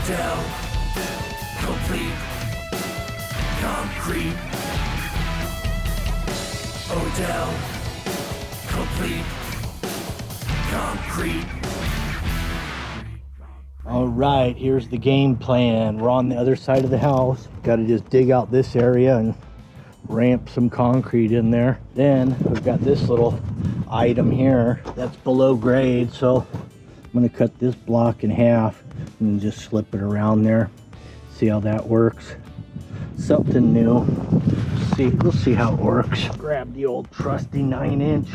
Odell, complete concrete. Odell, complete concrete. All right, here's the game plan. We're on the other side of the house. Got to just dig out this area and ramp some concrete in there. Then we've got this little item here that's below grade, so I'm going to cut this block in half and just slip it around there. See how that works. Something new. We'll see how it works. Grab the old trusty 9-inch.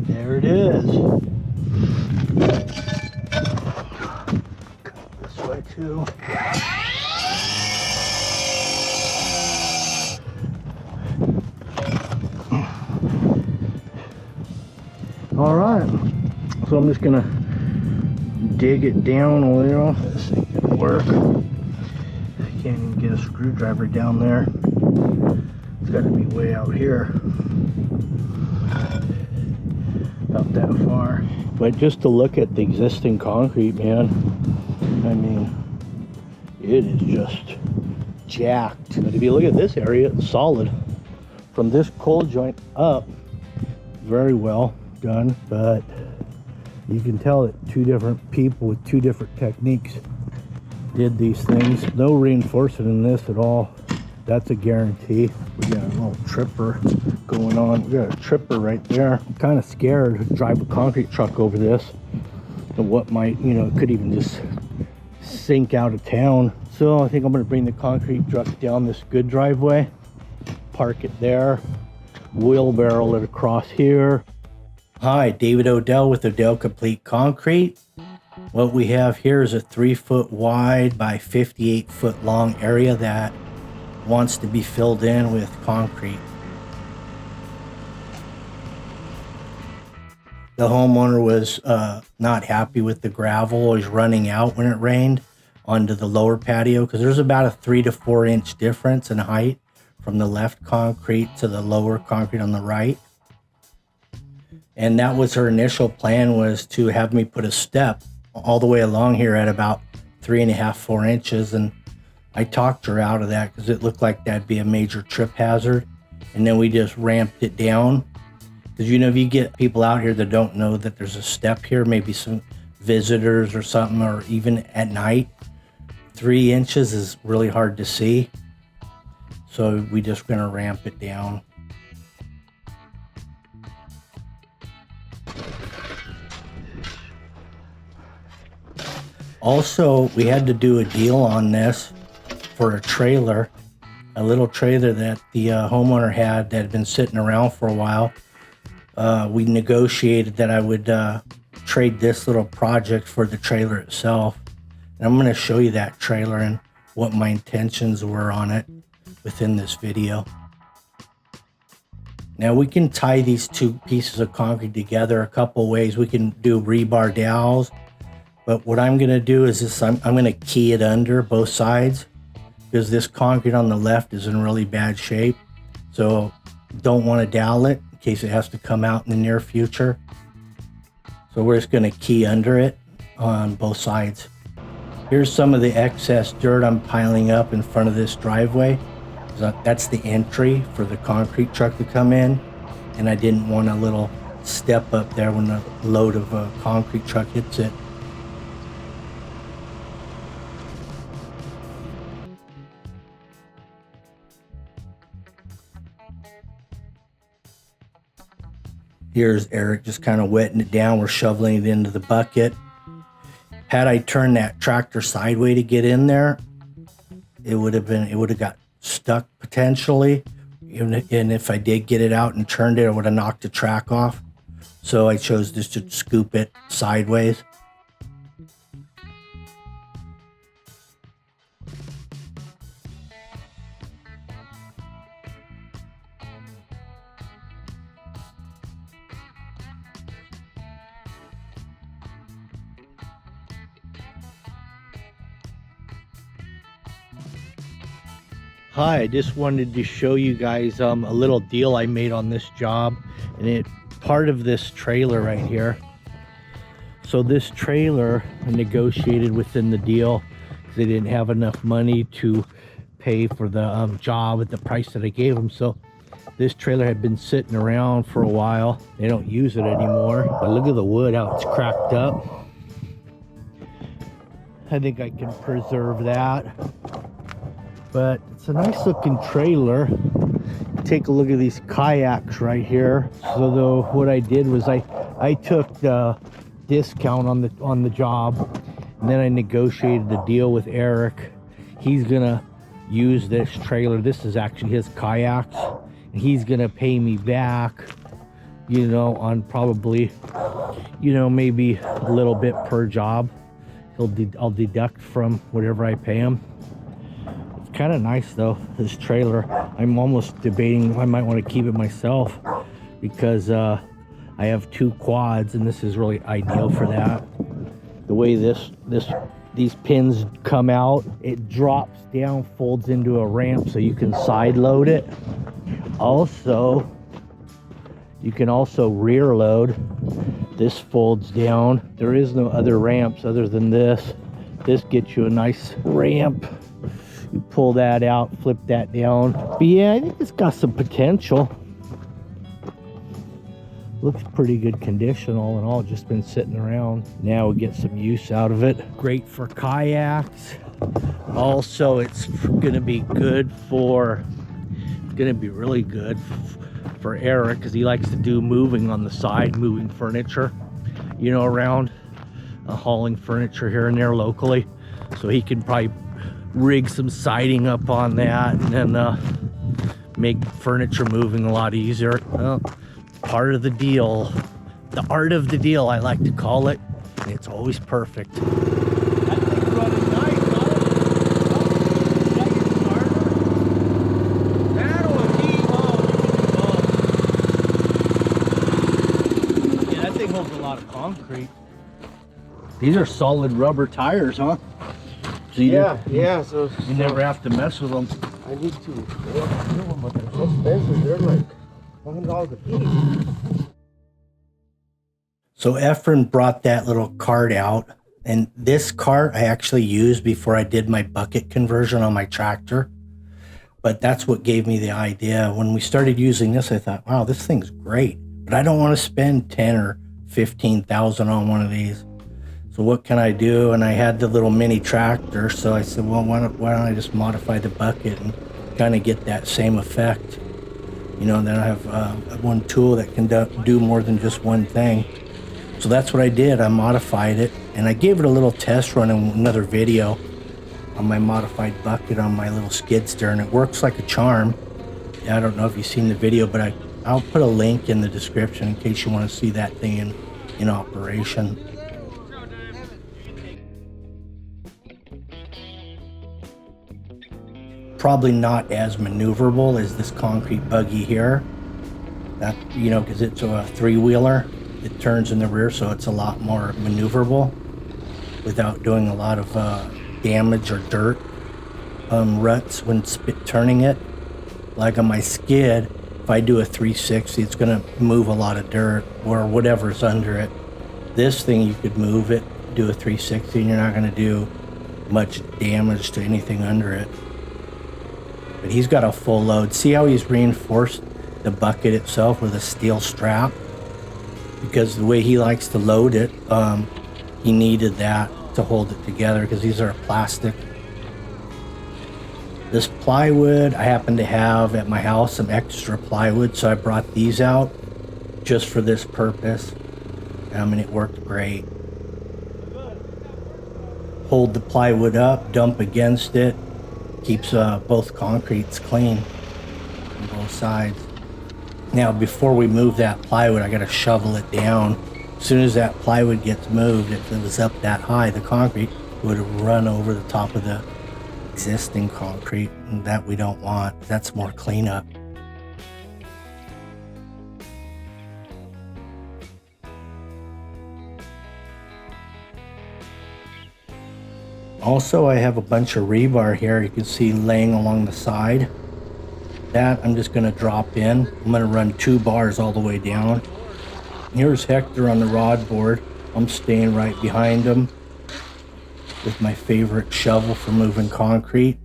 There it is. Cut this way too. All right, so I'm just gonna dig it down a little. This ain't gonna work. I can't even get a screwdriver down there. It's got to be way out here. About that far. But just to look at the existing concrete, man, I mean, it is just jacked. But if you look at this area, it's solid. From this cold joint up, very well done. But you can tell that two different people with two different techniques did these things. No reinforcement in this at all. That's a guarantee. We got a little tripper going on. We got a tripper right there. I'm kind of scared to drive a concrete truck over this and what might, it could even just sink out of town. So I think I'm going to bring the concrete truck down this good driveway, park it there, wheelbarrow it across here. Hi, David Odell with Odell Complete Concrete. What we have here is a 3-foot wide by 58-foot long area that wants to be filled in with concrete. The homeowner was not happy with the gravel. It was running out when it rained onto the lower patio because there's about a 3 to 4 inch difference in height from the left concrete to the lower concrete on the right. And that was her initial plan, was to have me put a step all the way along here at about 3.5, 4 inches. And I talked her out of that because it looked like that'd be a major trip hazard. And then we just ramped it down. Because, if you get people out here that don't know that there's a step here, maybe some visitors or something, or even at night, 3 inches is really hard to see. So we just going to ramp it down. Also, we had to do a deal on this for a trailer, a little trailer that the homeowner had that had been sitting around for a while. We negotiated that I would trade this little project for the trailer itself. And I'm going to show you that trailer and what my intentions were on it within this video. Now we can tie these two pieces of concrete together a couple ways. We can do rebar dowels. But what I'm going to do is this, I'm going to key it under both sides because this concrete on the left is in really bad shape. So don't want to dowel it in case it has to come out in the near future. So we're just going to key under it on both sides. Here's some of the excess dirt I'm piling up in front of this driveway. That's the entry for the concrete truck to come in. And I didn't want a little step up there when the load of a concrete truck hits it. Here's Eric just kind of wetting it down. We're shoveling it into the bucket. Had I turned that tractor sideways to get in there, it would have got stuck potentially. And if I did get it out and turned it, I would have knocked the track off. So I chose just to scoop it sideways. Hi, I just wanted to show you guys a little deal I made on this job, and it part of this trailer right here. So this trailer I negotiated within the deal because they didn't have enough money to pay for the job at the price that I gave them. So this trailer had been sitting around for a while. They don't use it anymore. But look at the wood, how it's cracked up. I think I can preserve that. But it's a nice looking trailer. Take a look at these kayaks right here. So what I did was I took the discount on the job, and then I negotiated the deal with Eric. He's gonna use this trailer. This is actually his kayaks, and he's gonna pay me back, you know, on probably, you know, maybe a little bit per job. I'll deduct from whatever I pay him. Kind of nice though, this trailer. I'm almost debating I might want to keep it myself because I have 2 quads, and this is really ideal for that. The way these pins come out, it drops down, folds into a ramp, so you can side load it. Also, you can also rear load. This folds down. There is no other ramps other than this. This gets you a nice ramp. You pull that out, flip that down. But yeah, I think it's got some potential. Looks pretty good condition all in all, just been sitting around. Now we get some use out of it. Great for kayaks. Also, it's gonna be good for, really good for Eric, because he likes to do moving on the side, moving furniture, you know, around, hauling furniture here and there locally. So he can probably rig some siding up on that, and then make furniture moving a lot easier. Well, part of the deal, the art of the deal, I like to call it. It's always perfect. That thing's running nice, yeah, that thing holds a lot of concrete. These are solid rubber tires, huh? So yeah, so you never have to mess with them. I need to. But they're so expensive. They're like $100 a piece. So Ephraim brought that little cart out, and this cart I actually used before I did my bucket conversion on my tractor. But that's what gave me the idea. When we started using this, I thought, wow, this thing's great, but I don't want to spend 10 or 15,000 on one of these. So what can I do? And I had the little mini tractor, so I said, well, why don't I just modify the bucket and kind of get that same effect? You know, and then I have one tool that can do more than just one thing. So that's what I did. I modified it, and I gave it a little test run in another video on my modified bucket on my little skid steer, and it works like a charm. I don't know if you've seen the video, but I'll put a link in the description in case you want to see that thing in operation. Probably not as maneuverable as this concrete buggy here. That, you know, because it's a 3-wheeler, it turns in the rear, so it's a lot more maneuverable without doing a lot of damage or dirt ruts when turning it. Like on my skid, if I do a 360, it's going to move a lot of dirt or whatever's under it. This thing, you could move it, do a 360, and you're not going to do much damage to anything under it. But he's got a full load. See how he's reinforced the bucket itself with a steel strap? Because the way he likes to load it, he needed that to hold it together, because these are plastic. This plywood, I happen to have at my house some extra plywood, so I brought these out just for this purpose. And it worked great. Hold the plywood up, dump against it. Keeps both concretes clean on both sides. Now, before we move that plywood, I gotta shovel it down. As soon as that plywood gets moved, if it was up that high, the concrete would run over the top of the existing concrete, and that we don't want. That's more cleanup. Also, I have a bunch of rebar here you can see laying along the side. That I'm just going to drop in. I'm going to run 2 bars all the way down. Here's Hector on the rod board. I'm staying right behind him with my favorite shovel for moving concrete.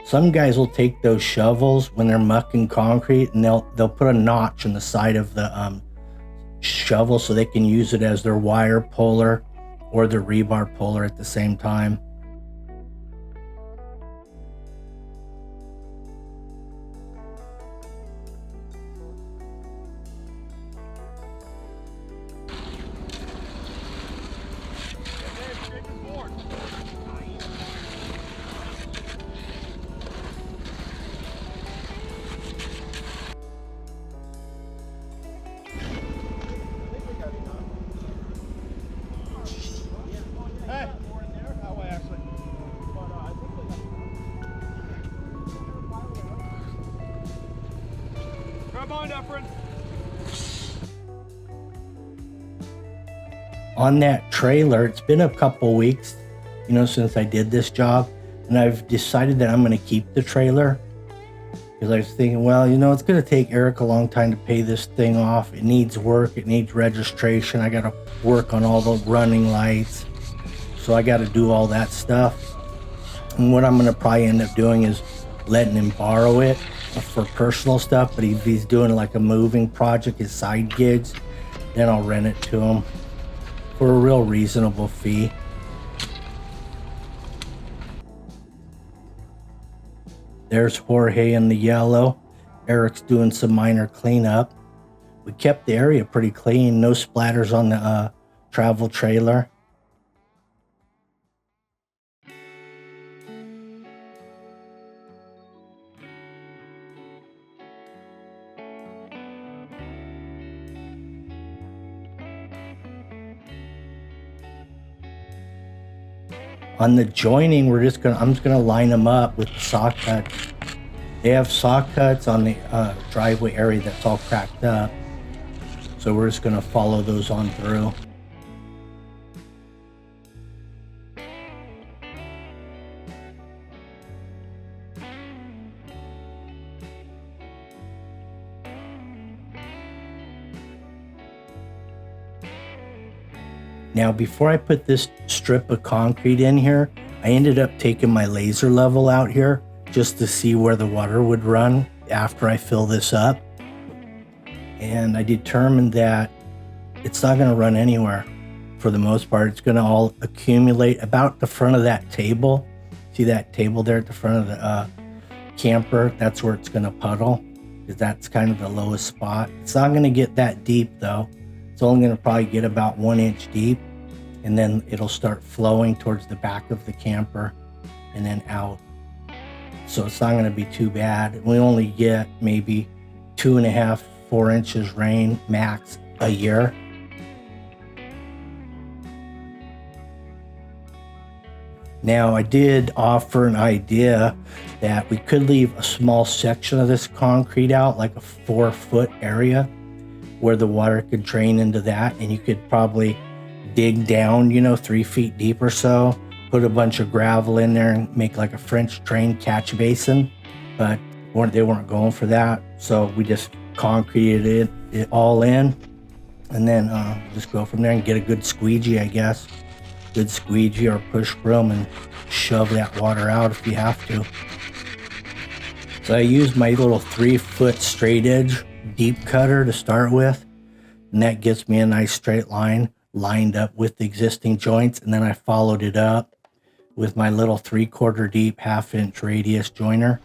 Some guys will take those shovels when they're mucking concrete and they'll put a notch in the side of the shovel so they can use it as their wire puller or their rebar puller at the same time. On that trailer, it's been a couple weeks, since I did this job, and I've decided that I'm going to keep the trailer because I was thinking, well, it's going to take Eric a long time to pay this thing off. It needs work. It needs registration. I got to work on all the running lights. So I got to do all that stuff. And what I'm going to probably end up doing is letting him borrow it for personal stuff. But if he's doing like a moving project, his side gigs, then I'll rent it to him for a real reasonable fee. There's Jorge in the yellow. Eric's doing some minor cleanup. We kept the area pretty clean. No splatters on the travel trailer. On the joining, I'm just gonna line them up with the saw cuts. They have saw cuts on the driveway area that's all cracked up. So we're just gonna follow those on through. Now, before I put this strip of concrete in here, I ended up taking my laser level out here just to see where the water would run after I fill this up. And I determined that it's not going to run anywhere for the most part. It's going to all accumulate about the front of that table. See that table there at the front of the camper? That's where it's going to puddle, because that's kind of the lowest spot. It's not going to get that deep though. It's only going to probably get about 1 inch deep, and then it'll start flowing towards the back of the camper and then out. So it's not going to be too bad. We only get maybe 2.5, 4 inches rain max a year. Now, I did offer an idea that we could leave a small section of this concrete out, like a 4-foot area, where the water could drain into that, and you could probably dig down, 3 feet deep or so, put a bunch of gravel in there and make like a French drain catch basin. But they weren't going for that, so we just concreted it all in, and then just go from there and get a good squeegee, I guess. Good squeegee or push broom and shove that water out if you have to. So I used my little 3-foot straight edge deep cutter to start with, and that gets me a nice straight line lined up with the existing joints, and then I followed it up with my little 3/4 deep 1/2 inch radius joiner.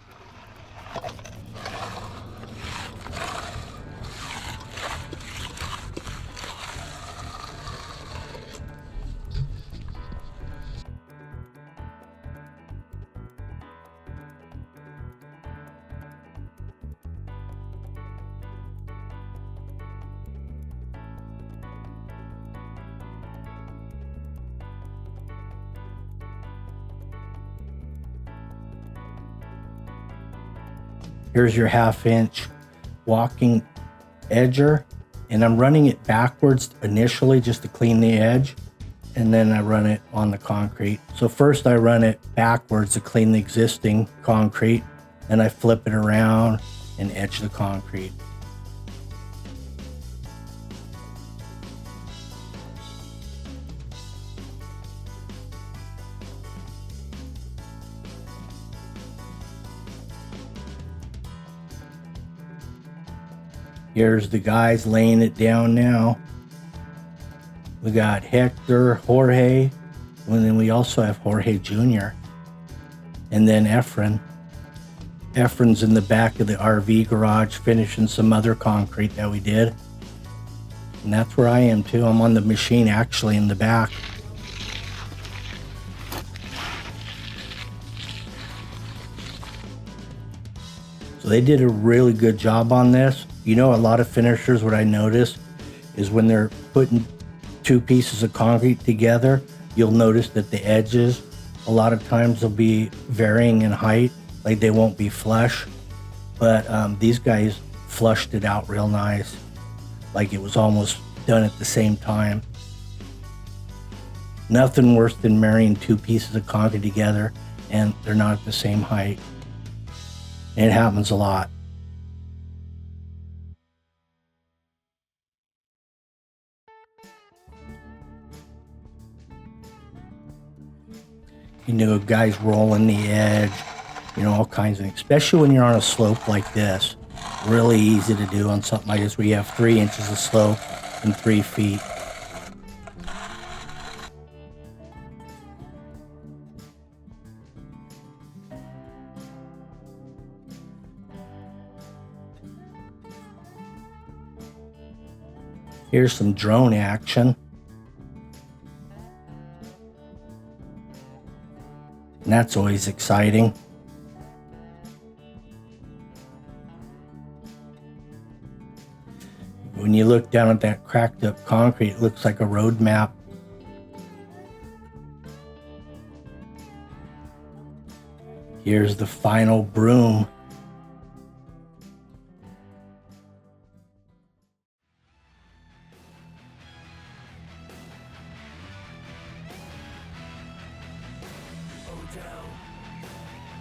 Here's your 1/2 inch walking edger, and I'm running it backwards initially just to clean the edge, and then I run it on the concrete. So first I run it backwards to clean the existing concrete, then I flip it around and edge the concrete. Here's the guys laying it down now. We got Hector, Jorge, and then we also have Jorge Jr. And then Efren. Efren's in the back of the RV garage finishing some other concrete that we did. And that's where I am too. I'm on the machine actually in the back. So they did a really good job on this. You know, a lot of finishers, what I noticed is when they're putting two pieces of concrete together, you'll notice that the edges, a lot of times they'll be varying in height, like they won't be flush. But these guys flushed it out real nice, like it was almost done at the same time. Nothing worse than marrying two pieces of concrete together and they're not at the same height. And it happens a lot. You know, guys rolling the edge, you know, all kinds of things, especially when you're on a slope like this. Really easy to do on something like this where you have 3 inches of slope and 3 feet. Here's some drone action. And that's always exciting. When you look down at that cracked up concrete, it looks like a road map. Here's the final broom. Odell.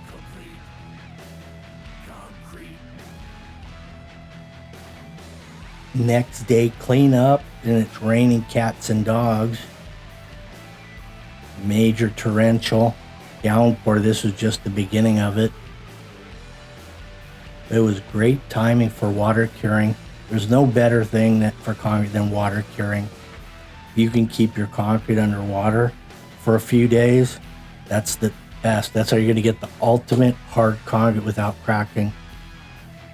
Complete. Concrete. Next day cleanup, and it's raining cats and dogs. Major torrential downpour. This was just the beginning of it. It was great timing for water curing. There's no better thing for concrete than water curing. You can keep your concrete underwater for a few days. That's the best. That's how you're going to get the ultimate hard concrete without cracking.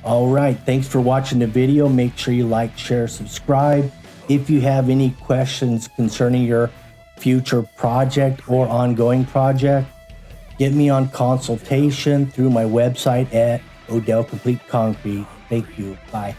All right, thanks for watching the video. Make sure you like, share, subscribe. If you have any questions concerning your future project or ongoing project, get me on consultation through my website at Odell Complete Concrete. Thank you. Bye.